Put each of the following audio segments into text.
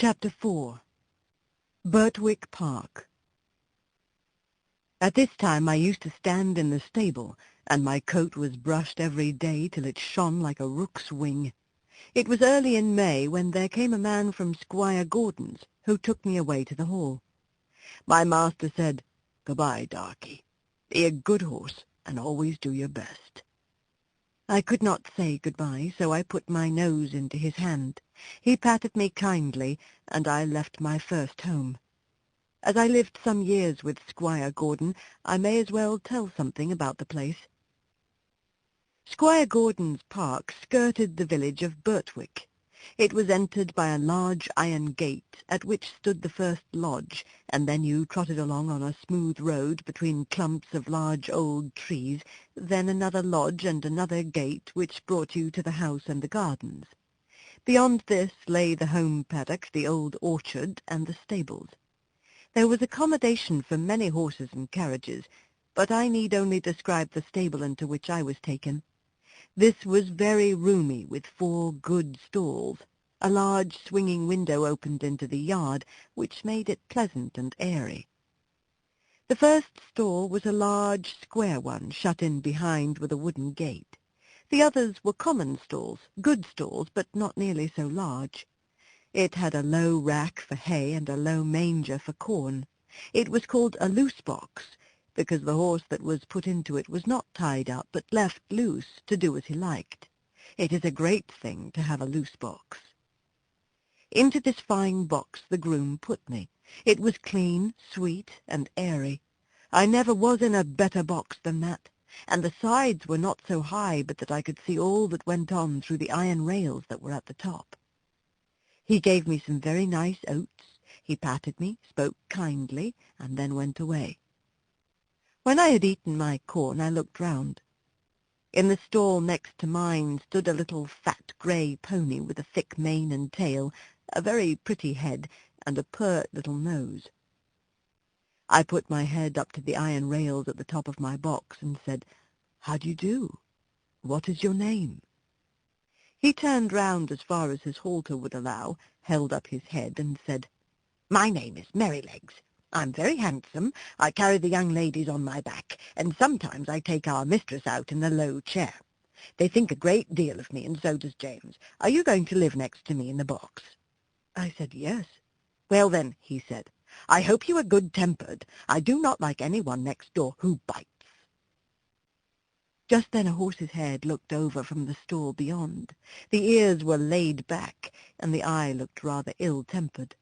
Chapter 4. Birtwick Park. At this time I used to stand in the stable, and my coat was brushed every day till it shone like a rook's wing. It was early in May when there came a man from Squire Gordon's, who took me away to the hall. My master said, "Good-bye, Darky. Be a good horse, and always do your best." I could not say good-bye, so I put my nose into his hand. He patted me kindly, and I left my first home. As I lived some years with Squire Gordon, I may as well tell something about the place. Squire Gordon's park skirted the village of Birtwick. It was entered by a large iron gate, at which stood the first lodge, and then you trotted along on a smooth road between clumps of large old trees, then another lodge and another gate, which brought you to the house and the gardens. Beyond this lay the home paddock, the old orchard, and the stables. There was accommodation for many horses and carriages, but I need only describe the stable into which I was taken. This was very roomy, with 4 good stalls. A large swinging window opened into the yard, which made it pleasant and airy. The first stall was a large square one, shut in behind with a wooden gate. The others were common stalls, good stalls, but not nearly so large. It had a low rack for hay and a low manger for corn. It was called a loose box, because the horse that was put into it was not tied up, but left loose to do as he liked. It is a great thing to have a loose box. Into this fine box the groom put me. It was clean, sweet, and airy. I never was in a better box than that, and the sides were not so high but that I could see all that went on through the iron rails that were at the top. He gave me some very nice oats. He patted me, spoke kindly, and then went away. When I had eaten my corn, I looked round. In the stall next to mine stood a little fat grey pony with a thick mane and tail, a very pretty head, and a pert little nose. I put my head up to the iron rails at the top of my box and said, "How do you do? What is your name?" He turned round as far as his halter would allow, held up his head, and said, "My name is Merrylegs. I'm very handsome. I carry the young ladies on my back, and sometimes I take our mistress out in the low chair. They think a great deal of me, and so does James. Are you going to live next to me in the box?" I said, "Yes." "Well, then," he said, "I hope you are good-tempered. I do not like anyone next door who bites." Just then a horse's head looked over from the stall beyond. The ears were laid back, and the eye looked rather ill-tempered.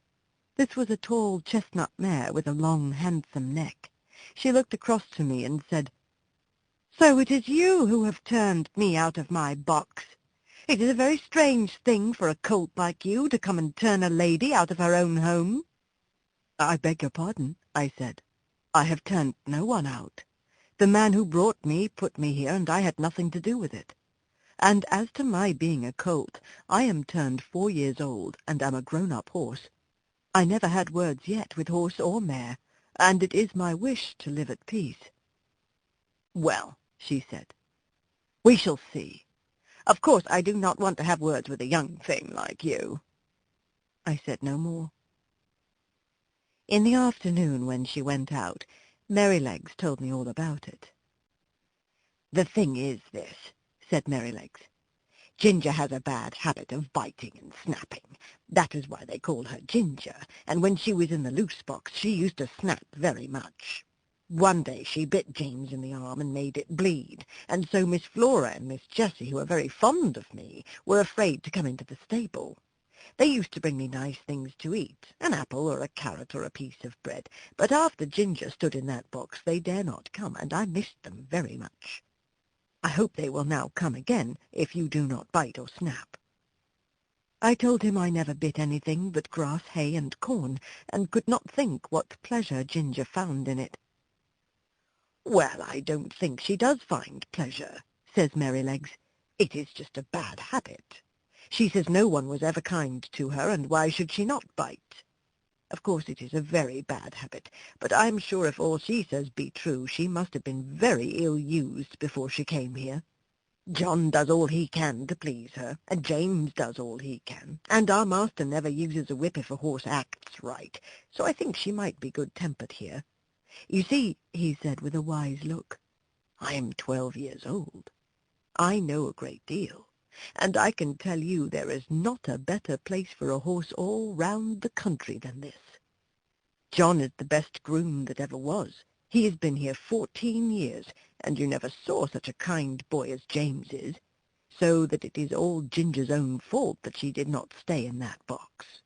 This was a tall chestnut mare with a long, handsome neck. She looked across to me and said, "So it is you who have turned me out of my box. It is a very strange thing for a colt like you to come and turn a lady out of her own home." "I beg your pardon," I said. "I have turned no one out. The man who brought me put me here, and I had nothing to do with it. And as to my being a colt, I am turned 4 years old, and am a grown-up horse. I never had words yet with horse or mare, and it is my wish to live at peace." "Well," she said, "we shall see. Of course I do not want to have words with a young thing like you." I said no more. In the afternoon, when she went out, Merrylegs told me all about it. "The thing is this," said Merrylegs. "Ginger has a bad habit of biting and snapping. That is why they call her Ginger, and when she was in the loose box she used to snap very much. One day she bit James in the arm and made it bleed, and so Miss Flora and Miss Jessie, who are very fond of me, were afraid to come into the stable. They used to bring me nice things to eat, an apple or a carrot or a piece of bread, but after Ginger stood in that box they dare not come, and I missed them very much. I hope they will now come again, if you do not bite or snap." I told him I never bit anything but grass, hay, and corn, and could not think what pleasure Ginger found in it. "Well, I don't think she does find pleasure," says Merrylegs. "It is just a bad habit. She says no one was ever kind to her, and why should she not bite? Of course it is a very bad habit, but I'm sure if all she says be true, she must have been very ill-used before she came here." John does all he can to please her, and James does all he can, and our master never uses a whip if a horse acts right, so I think she might be good-tempered here. You see, he said with a wise look, I am 12 years old. I know a great deal, and I can tell you there is not a better place for a horse all round the country than this. John is the best groom that ever was. He has been here 14 years, and you never saw such a kind boy as James is, so that it is all Ginger's own fault that she did not stay in that box.